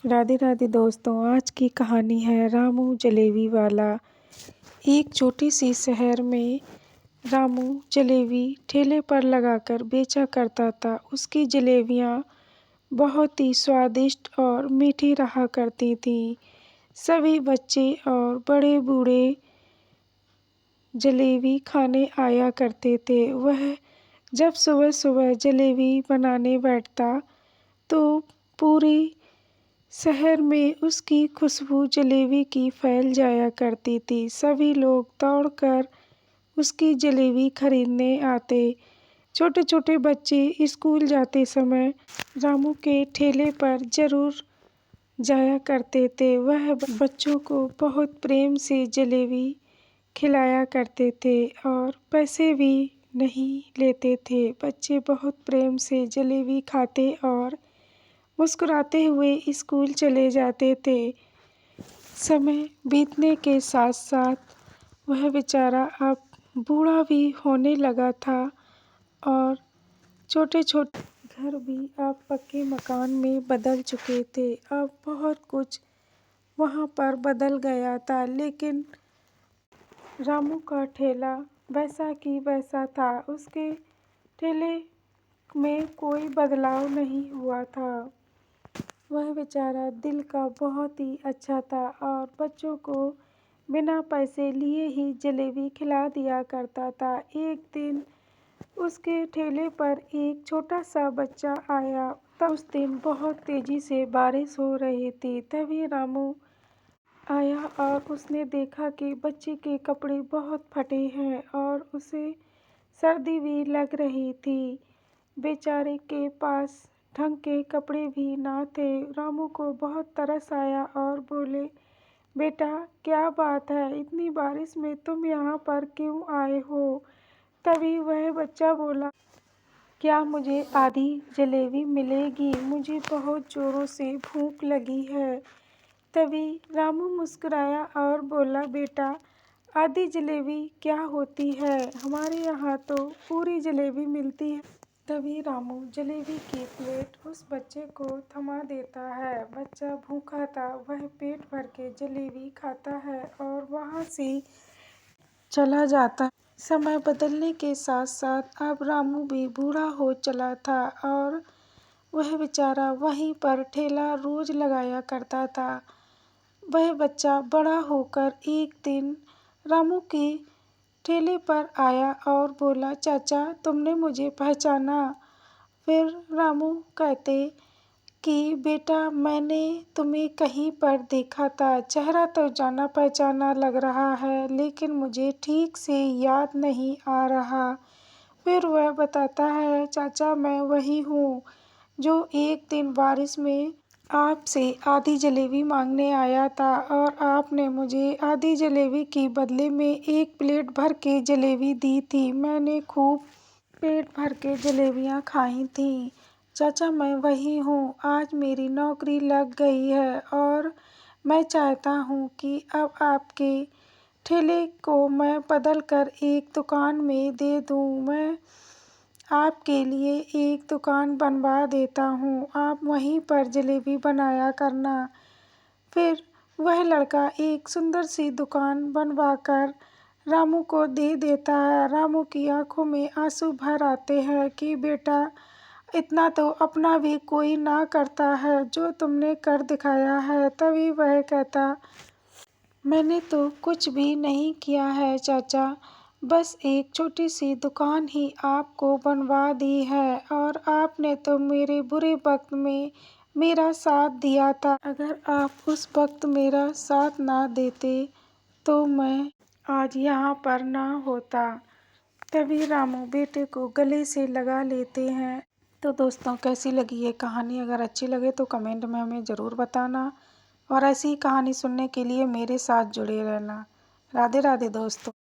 राधे राधे दोस्तों, आज की कहानी है रामू जलेबी वाला। एक छोटी सी शहर में रामू जलेबी ठेले पर लगाकर बेचा करता था। उसकी जलेबियाँ बहुत ही स्वादिष्ट और मीठी रहा करती थीं। सभी बच्चे और बड़े बूढ़े जलेबी खाने आया करते थे। वह जब सुबह सुबह जलेबी बनाने बैठता तो पूरी शहर में उसकी खुशबू जलेबी की फैल जाया करती थी। सभी लोग दौड़कर उसकी जलेबी खरीदने आते। छोटे छोटे बच्चे स्कूल जाते समय रामू के ठेले पर जरूर जाया करते थे। वह बच्चों को बहुत प्रेम से जलेबी खिलाया करते थे और पैसे भी नहीं लेते थे। बच्चे बहुत प्रेम से जलेबी खाते और मुस्कुराते हुए स्कूल चले जाते थे। समय बीतने के साथ साथ वह बेचारा अब बूढ़ा भी होने लगा था और छोटे छोटे घर भी अब पक्के मकान में बदल चुके थे। अब बहुत कुछ वहाँ पर बदल गया था, लेकिन रामू का ठेला वैसा की वैसा था। उसके ठेले में कोई बदलाव नहीं हुआ था। वह बेचारा दिल का बहुत ही अच्छा था और बच्चों को बिना पैसे लिए ही जलेबी खिला दिया करता था। एक दिन उसके ठेले पर एक छोटा सा बच्चा आया। तब उस दिन बहुत तेजी से बारिश हो रही थी। तभी रामू आया और उसने देखा कि बच्चे के कपड़े बहुत फटे हैं और उसे सर्दी भी लग रही थी। बेचारे के पास ढंग के कपड़े भी ना थे। रामू को बहुत तरस आया और बोले, बेटा क्या बात है, इतनी बारिश में तुम यहाँ पर क्यों आए हो? तभी वह बच्चा बोला, क्या मुझे आधी जलेबी मिलेगी? मुझे बहुत ज़ोरों से भूख लगी है। तभी रामू मुस्कुराया और बोला, बेटा आधी जलेबी क्या होती है, हमारे यहाँ तो पूरी जलेबी मिलती है। तभी रामू जलेबी की प्लेट उस बच्चे को थमा देता है। बच्चा भूखा था, वह पेट भर के जलेबी खाता है और वहाँ से चला जाता। समय बदलने के साथ साथ अब रामू भी बूढ़ा हो चला था और वह बेचारा वहीं पर ठेला रोज लगाया करता था। वह बच्चा बड़ा होकर एक दिन रामू के ठेले पर आया और बोला, चाचा तुमने मुझे पहचाना? फिर रामू कहते कि बेटा मैंने तुम्हें कहीं पर देखा था, चेहरा तो जाना पहचाना लग रहा है, लेकिन मुझे ठीक से याद नहीं आ रहा। फिर वह बताता है, चाचा मैं वही हूँ जो एक दिन बारिश में आपसे आधी जलेबी मांगने आया था और आपने मुझे आधी जलेबी के बदले में एक प्लेट भर के जलेबी दी थी। मैंने खूब पेट भर के जलेबियाँ खाई थीं। चाचा मैं वही हूँ। आज मेरी नौकरी लग गई है और मैं चाहता हूँ कि अब आपके ठेले को मैं बदल कर एक दुकान में दे दूँ। मैं आपके लिए एक दुकान बनवा देता हूँ, आप वहीं पर जलेबी बनाया करना। फिर वह लड़का एक सुंदर सी दुकान बनवाकर रामू को दे देता है। रामू की आंखों में आंसू भर आते हैं कि बेटा इतना तो अपना भी कोई ना करता है जो तुमने कर दिखाया है। तभी वह कहता, मैंने तो कुछ भी नहीं किया है चाचा, बस एक छोटी सी दुकान ही आपको बनवा दी है और आपने तो मेरे बुरे वक्त में मेरा साथ दिया था। अगर आप उस वक्त मेरा साथ ना देते तो मैं आज यहाँ पर ना होता। तभी रामू बेटे को गले से लगा लेते हैं। तो दोस्तों कैसी लगी ये कहानी? अगर अच्छी लगे तो कमेंट में हमें ज़रूर बताना और ऐसी ही कहानी सुनने के लिए मेरे साथ जुड़े रहना। राधे राधे दोस्तों।